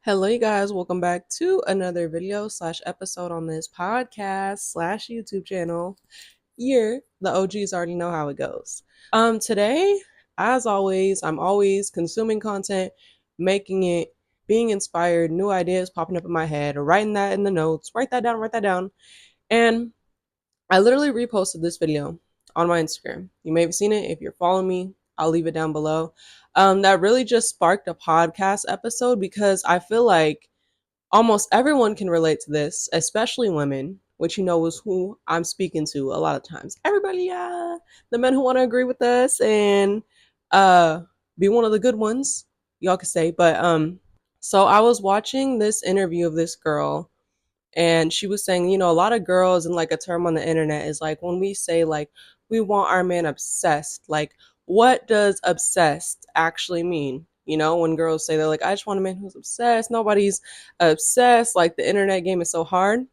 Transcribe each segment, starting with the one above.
Hello, you guys. Welcome back to another video slash episode on this podcast slash YouTube channel. The OGs already know how it goes. Today, as always, I'm always consuming content, making it, being inspired, new ideas popping up in my head, writing that in the notes, write that down. And I literally reposted this video on my Instagram. You may have seen it. If you're following me, I'll leave it down below. That really just sparked a podcast episode because I feel like almost everyone can relate to this, especially women, which is who I'm speaking to a lot of times. Everybody, the men who want to agree with us and uh, be one of the good ones, y'all could say. But so I was watching this interview of this girl and she was saying, a lot of girls and like a term on the internet is like when we say like we want our man obsessed, like what does obsessed actually mean? When girls say they're like, I just want a man who's obsessed, nobody's obsessed, like the internet game is so hard.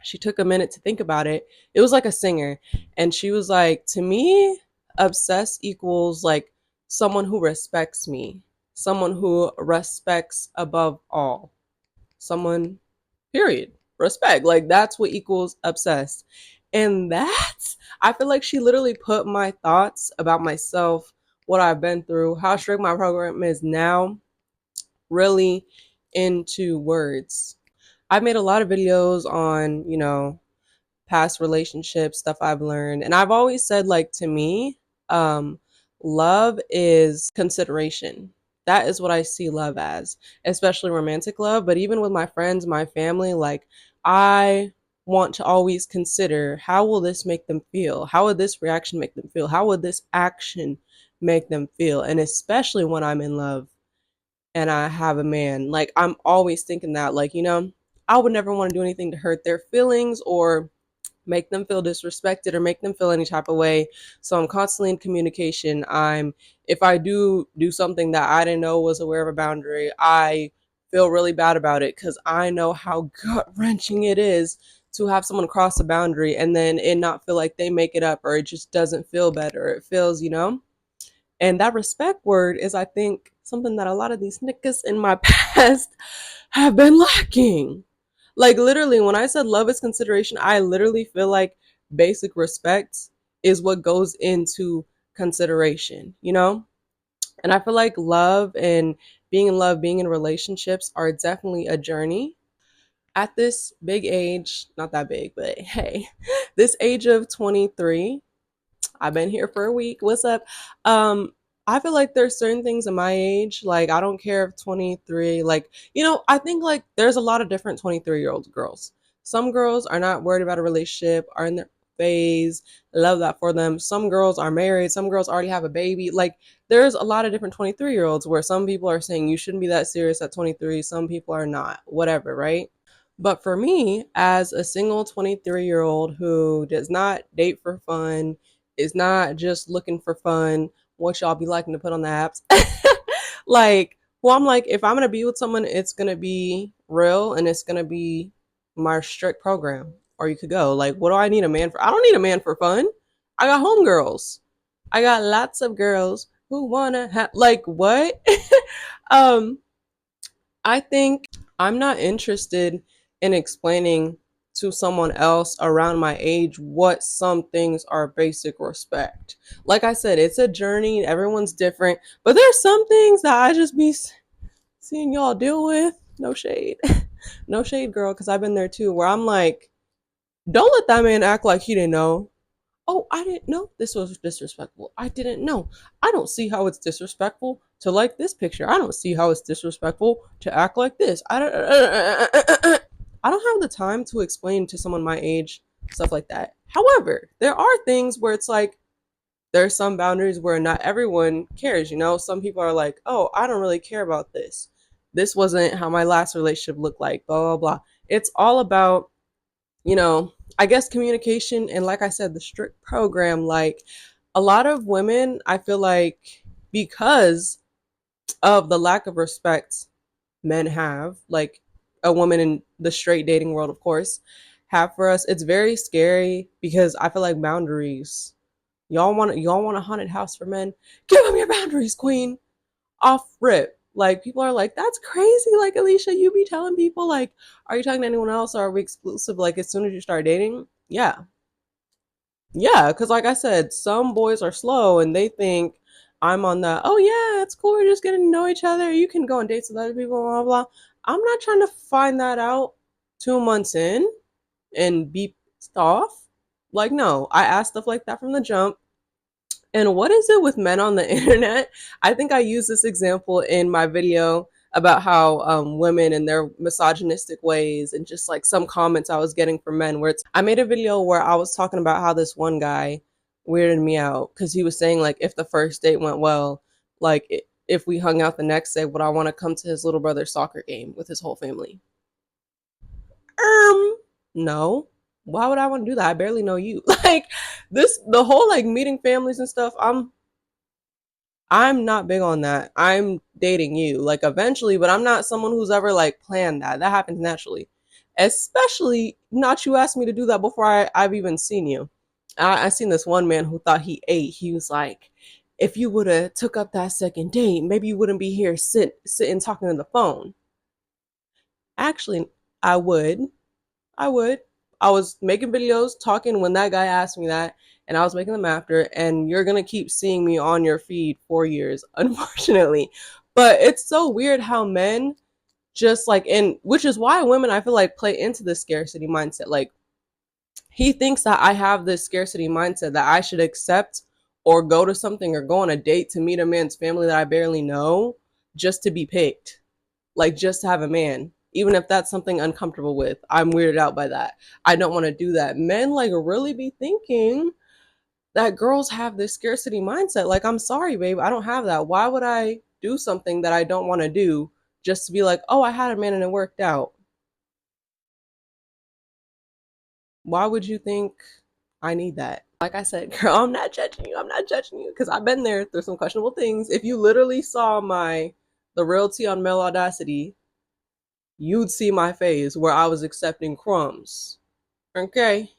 She took a minute to think about it. It was like a singer, and she was like, to me, obsessed equals like someone who respects me, someone who respects above all, someone period, respect, like that's what equals obsessed. And that's, I feel like she literally put my thoughts about myself, what I've been through, how strict my program is now, really into words. I've made a lot of videos on past relationships, stuff I've learned, and I've always said, like, to me, um love is consideration. That is what I see love as, especially romantic love. But even with my friends, my family, like, I want to always consider, how will this make them feel? How would this reaction make them feel? How would this action make them feel? And especially when I'm in love and I have a man, like, I'm always thinking that, like, I would never want to do anything to hurt their feelings or make them feel disrespected or make them feel any type of way. So I'm constantly in communication. If I do something that I didn't know was aware of a boundary, I feel really bad about it because I know how gut wrenching it is to have someone cross a boundary and then it not feel like they make it up, or it just doesn't feel better. It feels, and that respect word is, I think, something that a lot of these niggas in my past have been lacking. Like, literally, when I said love is consideration, I literally feel like basic respect is what goes into consideration. And I feel like love, being in relationships are definitely a journey. At this big age, not that big, but hey, this age of 23, I've been here for a week. What's up? Um, I feel like there's certain things in my age, like, I don't care if 23, like, I think like there's a lot of different 23-year-old girls. Some girls are not worried about a relationship, are in their phase. Love that for them. Some girls are married, some girls already have a baby. Like, there's a lot of different 23-year-olds where some people are saying you shouldn't be that serious at 23, some people are not, whatever, right? But for me, as a single 23-year-old who does not date for fun, is not just looking for fun, what y'all be liking to put on the apps, like, well, I'm like, if I'm gonna be with someone, it's gonna be real and it's gonna be my strict program. Or you could go, like, what do I need a man for? I don't need a man for fun. I got homegirls. I got lots of girls who wanna have, like, what? um, I think I'm not interested in explaining to someone else around my age what some things are basic respect. Like I said, it's a journey, everyone's different, but there's some things that I just be seeing y'all deal with. No shade. No shade, girl, because I've been there too, where I'm like, don't let that man act like he didn't know. Oh, I didn't know this was disrespectful. I didn't know. I don't see how it's disrespectful to like this picture. I don't see how it's disrespectful to act like this. I don't have the time to explain to someone my age stuff like that. However, there are things where it's like there's some boundaries where not everyone cares. Some people are like, "Oh, I don't really care about this. This wasn't how my last relationship looked like, blah blah blah." It's all about, you know, I guess communication and, like I said, the strict program. Like, a lot of women, I feel like, because of the lack of respect men have, like a woman in the straight dating world, of course, have for us, it's very scary because I feel like boundaries. Y'all want a haunted house for men? Give them your boundaries, queen. Off rip. Like people are like, that's crazy. Like Alicia, you be telling people like, are you talking to anyone else or are we exclusive? Like as soon as you start dating? Yeah. Yeah, because like I said, some boys are slow and they think I'm on the, oh yeah, it's cool, we're just getting to know each other. You can go on dates with other people, blah, blah. I'm not trying to find that out 2 months in and be pissed off. Like, no, I asked stuff like that from the jump. And what is it with men on the internet? I think I used this example in my video about how women and their misogynistic ways and just like some comments I was getting from men where I made a video where I was talking about how this one guy weirded me out because he was saying like if the first date went well, like if we hung out the next day, would I want to come to his little brother's soccer game with his whole family? No. Why would I want to do that? I barely know you. Like this, the whole like meeting families and stuff. I'm not big on that. I'm dating you, like eventually, but I'm not someone who's ever like planned that. That happens naturally. Especially not you asked me to do that before I've even seen you. I seen this one man who thought he ate. He was like, if you would have took up that second date, maybe you wouldn't be here sitting talking on the phone. Actually, I would. I would. I was making videos talking when that guy asked me that, and I was making them after, and you're gonna keep seeing me on your feed for years, unfortunately. But it's so weird how men just like, and which is why women I feel like play into this scarcity mindset. Like he thinks that I have this scarcity mindset that I should accept or go to something or go on a date to meet a man's family that I barely know just to be picked, like just to have a man, even if that's something uncomfortable with. I'm weirded out by that. I don't want to do that. Men like really be thinking that girls have this scarcity mindset. Like, I'm sorry, babe, I don't have that. Why would I do something that I don't want to do just to be like, oh, I had a man and it worked out? Why would you think I need that? Like I said, girl, I'm not judging you. I'm not judging you because I've been there through some questionable things. If you literally saw the realty on Male Audacity, you'd see my face where I was accepting crumbs. Okay?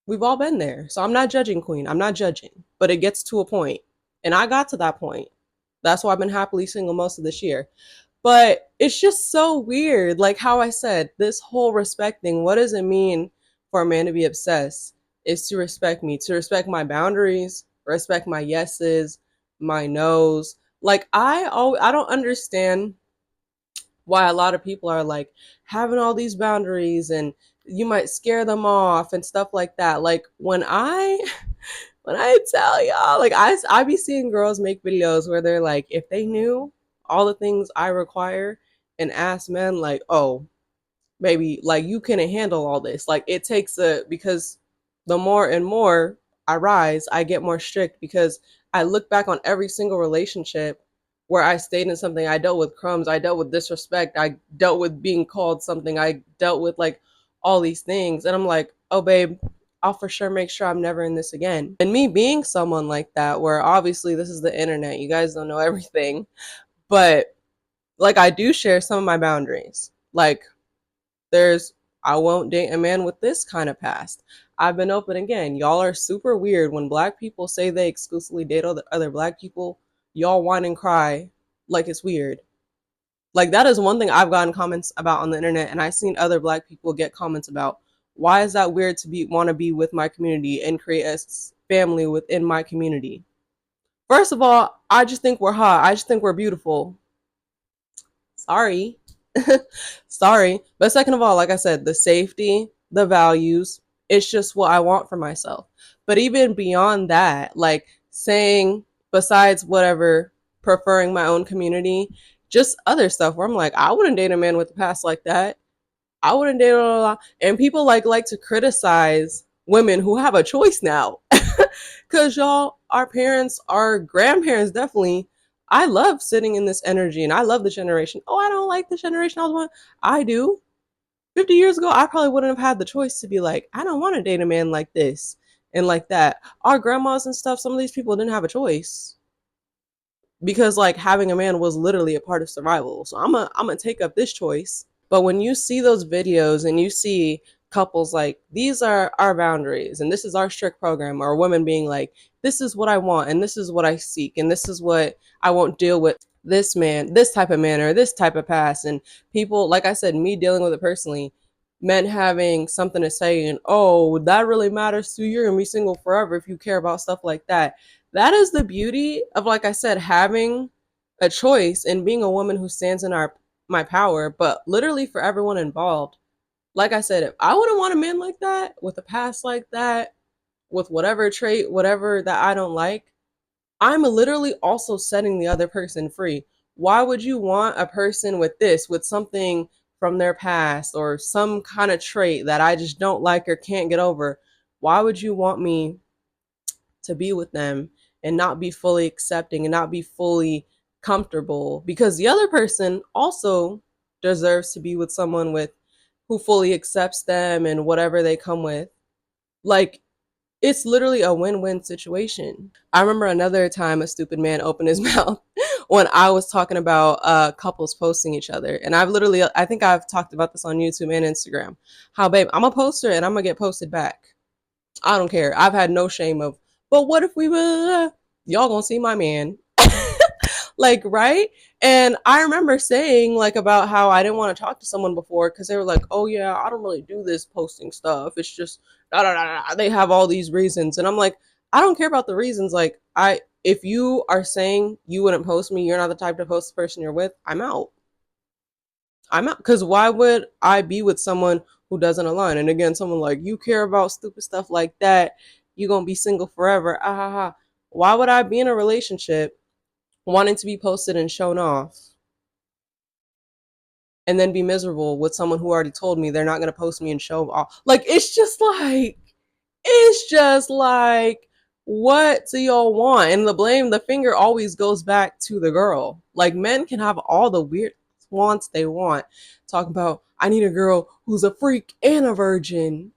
We've all been there. So I'm not judging, Queen. I'm not judging. But it gets to a point. And I got to that point. That's why I've been happily single most of this year. But it's just so weird. Like how I said, this whole respect thing, what does it mean for a man to be obsessed? Is to respect me, to respect my boundaries, respect my yeses, my nos. Like I don't understand why a lot of people are like having all these boundaries and you might scare them off and stuff like that. Like when I when I tell y'all, like I be seeing girls make videos where they're like, if they knew all the things I require and ask men like, oh, baby, like you couldn't handle all this. Like it takes a because the more and more I rise, I get more strict because I look back on every single relationship where I stayed in something. I dealt with crumbs, I dealt with disrespect, I dealt with being called something, I dealt with like all these things. And I'm like, oh babe, I'll for sure make sure I'm never in this again. And me being someone like that, where obviously this is the internet, you guys don't know everything, but like I do share some of my boundaries. Like there's I won't date a man with this kind of past. I've been open again. Y'all are super weird when black people say they exclusively date other black people. Y'all whine and cry like it's weird. Like that is one thing I've gotten comments about on the internet, and I've seen other black people get comments about. Why is that weird to be want to be with my community and create a family within my community? First of all, I just think we're hot. I just think we're beautiful. Sorry. Sorry. But second of all, like I said, the safety, the values, it's just what I want for myself. But even beyond that, like saying, besides whatever, preferring my own community, just other stuff where I'm like, I wouldn't date a man with a past like that. I wouldn't date blah, blah, blah. And people like to criticize women who have a choice now. Cause y'all, our parents, our grandparents definitely. I love sitting in this energy and I love the generation. Oh, I don't like the generation I was one. I do. 50 years ago, I probably wouldn't have had the choice to be like, I don't want to date a man like this and like that. Our grandmas and stuff, some of these people didn't have a choice because like having a man was literally a part of survival. So I'm gonna take up this choice. But when you see those videos and you see couples like these are our boundaries and this is our strict program, or women being like, this is what I want and this is what I seek and this is what I won't deal with. this man, this type of man, or this type of past. And people, like I said, me dealing with it personally, men having something to say, and oh, that really matters to you. You're gonna be single forever if you care about stuff like that. That is the beauty of, like I said, having a choice and being a woman who stands in our my power, but literally for everyone involved. Like I said, if I wouldn't want a man like that, with a past like that, with whatever trait, whatever that I don't like, I'm literally also setting the other person free. Why would you want a person with this, with something from their past or some kind of trait that I just don't like or can't get over? Why would you want me to be with them and not be fully accepting and not be fully comfortable? Because the other person also deserves to be with someone with who fully accepts them and whatever they come with. Like, it's literally a win-win situation. I remember another time a stupid man opened his mouth when I was talking about couples posting each other. And I think I've talked about this on YouTube and Instagram. How, babe, I'm a poster and I'm going to get posted back. I don't care. I've had no shame of, but what if we were, y'all gonna see my man. Like, right? And I remember saying, like, about how I didn't want to talk to someone before because they were like, oh yeah, I don't really do this posting stuff, it's just da, da, da, da. They have all these reasons, and I'm like, I don't care about the reasons. Like, I if you are saying you wouldn't post me, you're not the type to post the person you're with, I'm out. Because why would I be with someone who doesn't align? And again, someone like, you care about stupid stuff like that, you're gonna be single forever, ah ha ha. Why would I be in a relationship wanting to be posted and shown off and then be miserable with someone who already told me they're not going to post me and show off? Like, it's just like, what do y'all want? And the finger always goes back to the girl. Like, men can have all the weird wants they want. Talk about, I need a girl who's a freak and a virgin.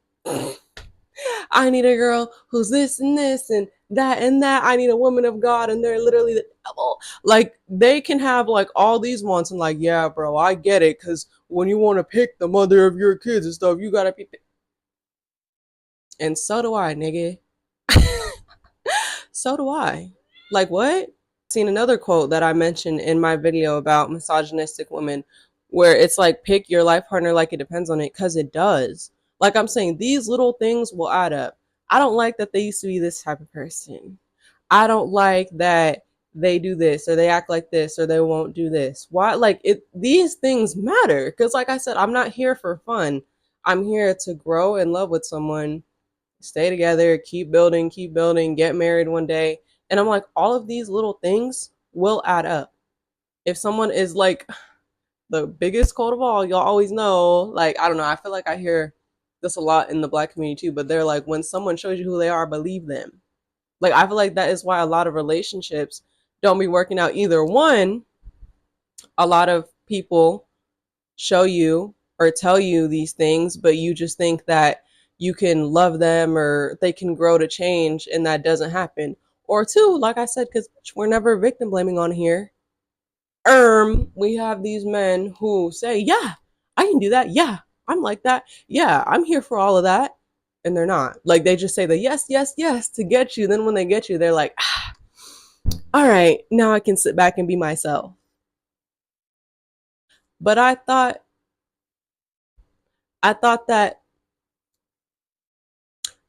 I need a girl who's this and this and that and that. I need a woman of God, and they're literally the devil. Like, they can have like all these wants, and like, yeah, bro, I get it, because when you want to pick the mother of your kids and stuff, you gotta be. And so do I, nigga. So do I. Like, what? Seen another quote that I mentioned in my video about misogynistic women, where it's like, pick your life partner like it depends on it, because it does. Like I'm saying, these little things will add up. I don't like that they used to be this type of person. I don't like that they do this or they act like this or they won't do this. Why? Like, it, these things matter, because like I said, I'm not here for fun. I'm here to grow and love with someone, stay together, keep building, get married one day. And I'm like, all of these little things will add up. If someone is like, the biggest quote of all, y'all always know, like, I don't know, I feel like I hear this a lot in the black community too, but they're like, when someone shows you who they are, believe them. Like, I feel like that is why a lot of relationships don't be working out either. One, a lot of people show you or tell you these things, but you just think that you can love them or they can grow to change, and that doesn't happen. Or two, like I said, because we're never victim blaming on here. We have these men who say, yeah, I can do that. Yeah, I'm like that. Yeah, I'm here for all of that. And they're not. Like, they just say the yes, yes, yes to get you. Then when they get you, they're like, ah, all right, now I can sit back and be myself. But I thought that,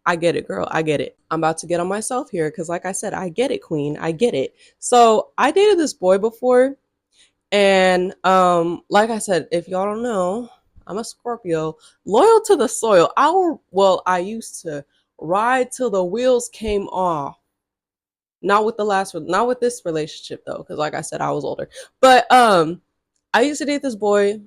I get it, girl. I get it. I'm about to get on myself here because, like I said, I get it, queen. I get it. So I dated this boy before, and like I said, if y'all don't know, I'm a Scorpio, loyal to the soil. I used to ride till the wheels came off. Not with this relationship though, because like I said, I was older. But I used to date this boy,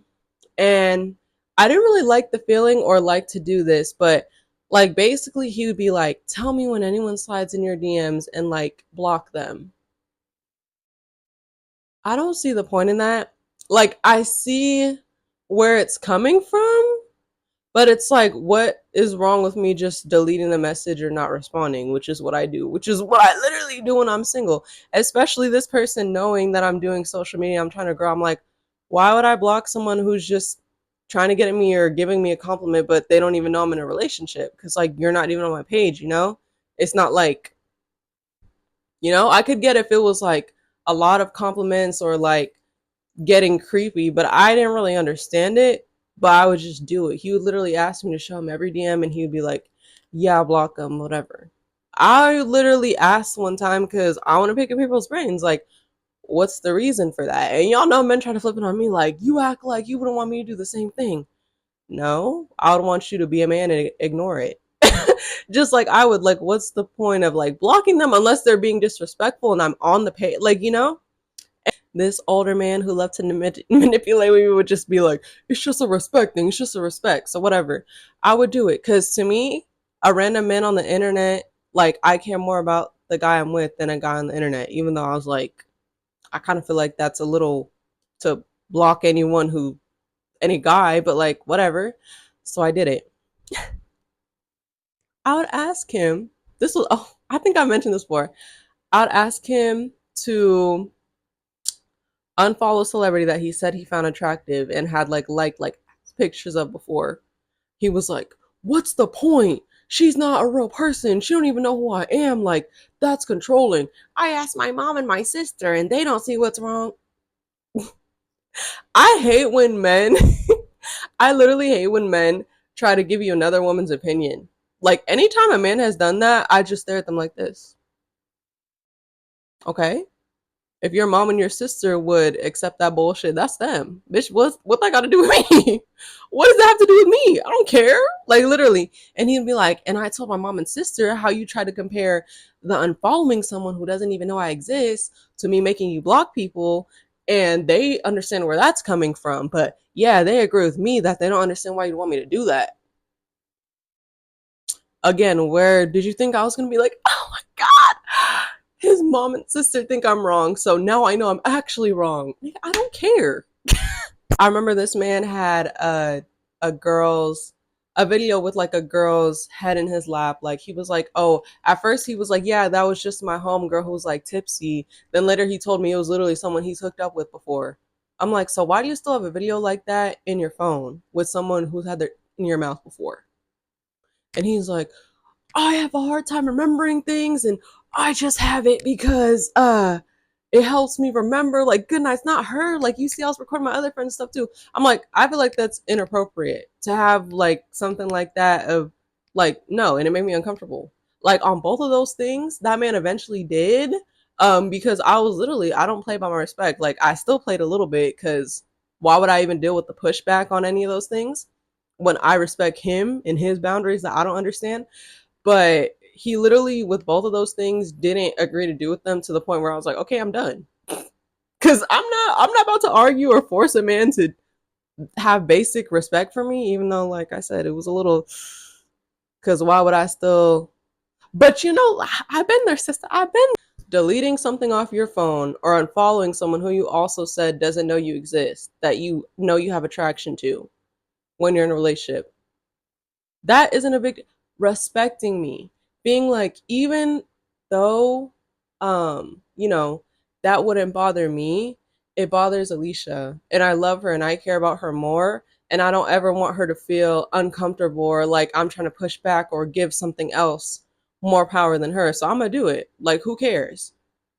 and I didn't really like the feeling or like to do this, but like, basically he would be like, tell me when anyone slides in your DMs and like block them. I don't see the point in that. Like, I see where it's coming from, but it's like, what is wrong with me just deleting the message or not responding, which is what I do, which is what I literally do when I'm single. Especially this person knowing that I'm doing social media, I'm trying to grow. I'm like, why would I block someone who's just trying to get at me or giving me a compliment, but they don't even know I'm in a relationship? Because, like, you're not even on my page, you know? It's not like, I could get if it was like a lot of compliments or like getting creepy, but I didn't really understand it. But I would just do it. He would literally ask me to show him every DM, and he would be like, "Yeah, block him, whatever." I literally asked one time because I want to pick at people's brains, like, what's the reason for that? And y'all know men try to flip it on me, like, you act like you wouldn't want me to do the same thing. No, I would want you to be a man and ignore it. Just like I would, like, what's the point of like blocking them unless they're being disrespectful and I'm on the page, like, you know? This older man who loved to manipulate me would just be like, it's just a respect thing, it's just a respect. So whatever. I would do it because to me, a random man on the internet, like, I care more about the guy I'm with than a guy on the internet, even though I was like, I kind of feel like that's a little to block anyone who, any guy, but like, whatever. So I did it. I would ask him, this was, oh, I think I mentioned this before. I would ask him to unfollow a celebrity that he said he found attractive and had like pictures of before. He was like, "What's the point? She's not a real person. She don't even know who I am. Like, that's controlling. I asked my mom and my sister and they don't see what's wrong." I hate when men I literally hate when men try to give you another woman's opinion. Like, anytime a man has done that, I just stare at them like this. Okay? If your mom and your sister would accept that bullshit, that's them. Bitch, what that got to do with me? What does that have to do with me? I don't care. Like, literally. And he'd be like, and I told my mom and sister how you try to compare the unfollowing someone who doesn't even know I exist to me making you block people, and they understand where that's coming from. But yeah, they agree with me that they don't understand why you'd want me to do that. Again, where did you think I was gonna be like, oh my god, his mom and sister think I'm wrong, so now I know I'm actually wrong. I don't care. I remember this man had a girl's a video with like a girl's head in his lap. Like, he was like, oh, at first he was like, yeah, that was just my homegirl who was like tipsy. Then later he told me it was literally someone he's hooked up with before. I'm like, so why do you still have a video like that in your phone with someone who's had their in your mouth before? And he's like, I have a hard time remembering things, and I just have it because it helps me remember, like, good night's not her. Like, you see I was recording my other friends stuff too. I'm like, I feel like that's inappropriate to have like something like that of like, no, and it made me uncomfortable. Like, on both of those things, that man eventually did. Because I was literally, I don't play by my respect. Like, I still played a little bit because why would I even deal with the pushback on any of those things when I respect him and his boundaries that I don't understand? But he literally, with both of those things, didn't agree to do with them to the point where I was like, okay, I'm done. Cause I'm not about to argue or force a man to have basic respect for me, even though, like I said, it was a little, cause why would I still, but you know, I've been there, sister. I've been deleting something off your phone or unfollowing someone who you also said doesn't know you exist, that you know you have attraction to when you're in a relationship. That isn't a big respecting me. Being like, even though you know, that wouldn't bother me, it bothers Alicia. And I love her and I care about her more. And I don't ever want her to feel uncomfortable or like I'm trying to push back or give something else more power than her. So I'm gonna do it. Like, who cares?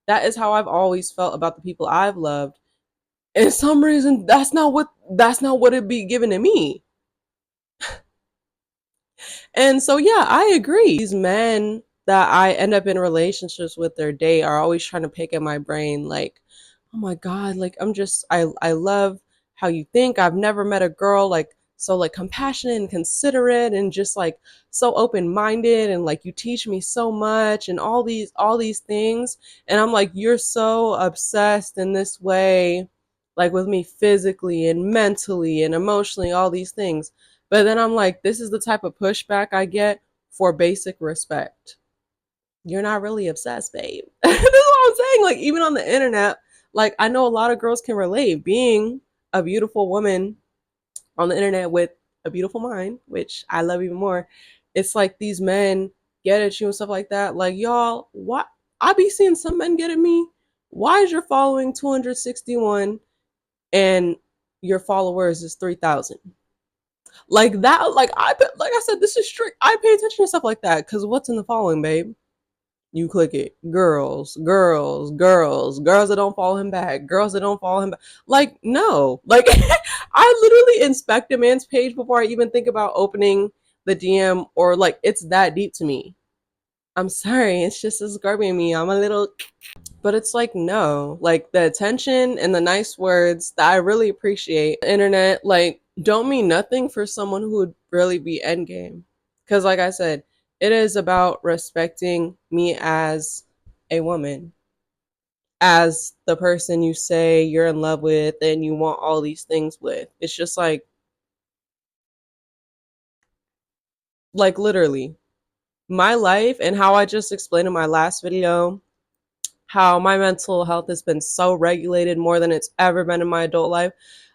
That is how I've always felt about the people I've loved. And some reason that's not what it'd be given to me. And so, yeah, I agree. These men that I end up in relationships with their date are always trying to pick at my brain, like, oh my God, like, I love how you think. I've never met a girl like so like compassionate and considerate and just like so open-minded, and like you teach me so much and all these things. And I'm like, you're so obsessed in this way, like with me physically and mentally and emotionally, all these things. But then I'm like, this is the type of pushback I get for basic respect. You're not really obsessed, babe. This is what I'm saying. Like, even on the internet, like, I know a lot of girls can relate. Being a beautiful woman on the internet with a beautiful mind, which I love even more, it's like these men get at you and stuff like that. Like, y'all, what? I be seeing some men get at me. Why is your following 261 and your followers is 3,000? Like that, like I said, this is strict. I pay attention to stuff like that because what's in the following, babe? You click it. Girls, girls, girls, girls that don't follow him back, girls that don't follow him back. Like, no. Like, I literally inspect a man's page before I even think about opening the DM, or like, it's that deep to me. I'm sorry, it's just describing me. I'm a little, but it's like, no. Like, the attention and the nice words that I really appreciate. The internet, like, don't mean nothing for someone who would really be endgame. Because, like I said, it is about respecting me as a woman, as the person you say you're in love with and you want all these things with. It's just like literally my life, and how I just explained in my last video, how my mental health has been so regulated more than it's ever been in my adult life.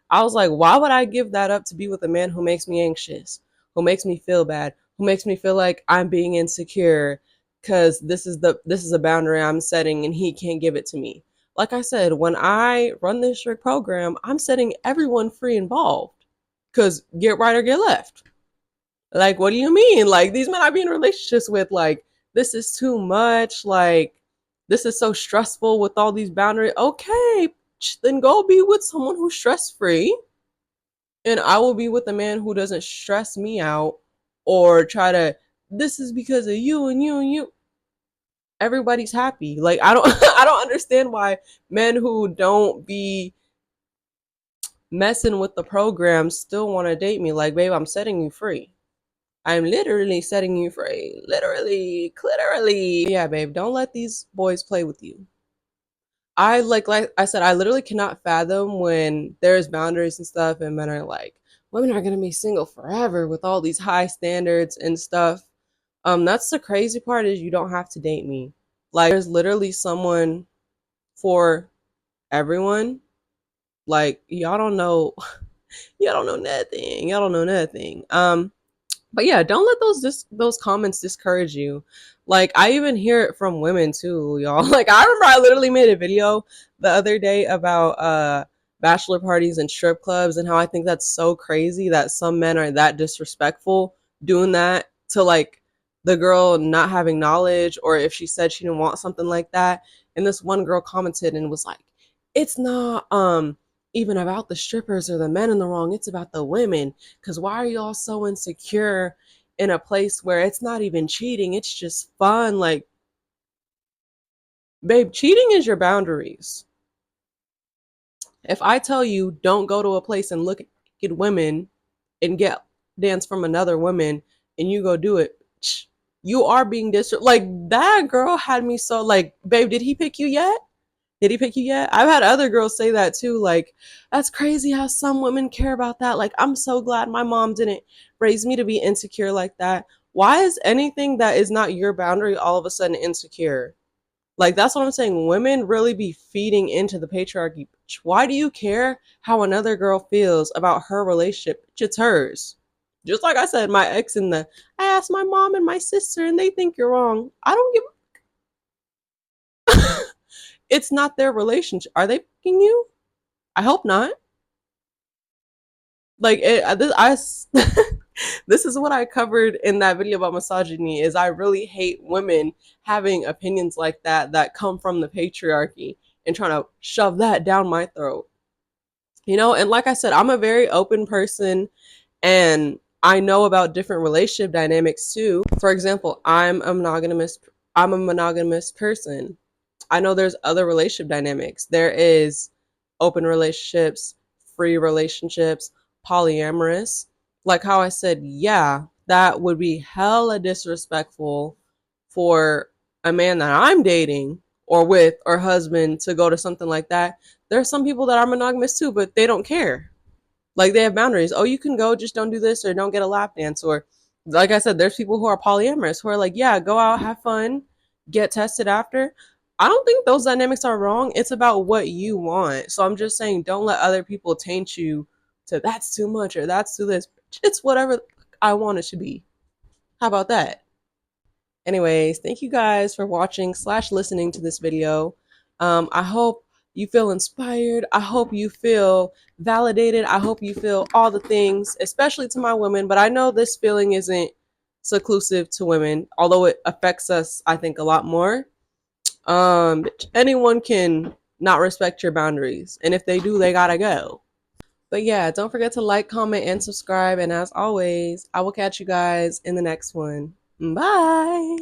I was like, why would I give that up to be with a man who makes me anxious, who makes me feel bad, who makes me feel like I'm being insecure because this is a boundary I'm setting and he can't give it to me. Like I said, when I run this strict program, I'm setting everyone free involved. Cause get right or get left. Like, what do you mean? Like, these men I be in relationships with, like, this is too much. Like, this is so stressful with all these boundaries. Okay, then go be with someone who's stress free, and I will be with a man who doesn't stress me out or try to. This is because of you and you and you. Everybody's happy. Like, I don't, I don't understand why men who don't be messing with the program still want to date me. Like, babe, I'm setting you free. I'm literally setting you free. Literally, literally. Yeah, babe, don't let these boys play with you. Like I said, I literally cannot fathom when there's boundaries and stuff, and men are like, women are gonna be single forever with all these high standards and stuff. That's the crazy part, is you don't have to date me. Like, there's literally someone for everyone. Like, y'all don't know, y'all don't know nothing. Y'all don't know nothing. But yeah, don't let those comments discourage you. Like, I even hear it from women too, y'all. Like, I remember I literally made a video the other day about bachelor parties and strip clubs, and how I think that's so crazy that some men are that disrespectful doing that to like the girl not having knowledge, or if she said she didn't want something like that. And this one girl commented and was like, it's not even about the strippers or the men in the wrong, it's about the women. Because why are y'all so insecure in a place where it's not even cheating? It's just fun. Like, babe, cheating is your boundaries. If I tell you don't go to a place and look at women and get dance from another woman, and you go do it, you are being like, that girl had me so like, babe, did he pick you yet? Did he pick you yet? I've had other girls say that too. Like, that's crazy how some women care about that. Like, I'm so glad my mom didn't raise me to be insecure like that. Why is anything that is not your boundary all of a sudden insecure? Like, that's what I'm saying. Women really be feeding into the patriarchy. Why do you care how another girl feels about her relationship? It's hers. Just like I said, my ex in the, I asked my mom and my sister and they think you're wrong. I don't give. It's not their relationship. Are they picking you? I hope not. Like, this is what I covered in that video about misogyny. Is I really hate women having opinions like that come from the patriarchy and trying to shove that down my throat. You know, and like I said, I'm a very open person, and I know about different relationship dynamics too. For example, I'm a monogamous person. I know there's other relationship dynamics. There is open relationships, free relationships, polyamorous. Like how I said, yeah, that would be hella disrespectful for a man that I'm dating or with or husband to go to something like that. There's some people that are monogamous too, but they don't care. Like, they have boundaries. Oh, you can go, just don't do this or don't get a lap dance. Or like I said, there's people who are polyamorous who are like, yeah, go out, have fun, get tested after. I don't think those dynamics are wrong. It's about what you want. So I'm just saying, don't let other people taint you to that's too much or that's too this. It's whatever I want it to be. How about that? Anyways, thank you guys for watching slash listening to this video. I hope you feel inspired. I hope you feel validated. I hope you feel all the things, especially to my women. But I know this feeling isn't seclusive to women, although it affects us, I think, a lot more. Anyone can not respect your boundaries, and if they do, they gotta go. But yeah, don't forget to like, comment, and subscribe. And as always, I will catch you guys in the next one. Bye.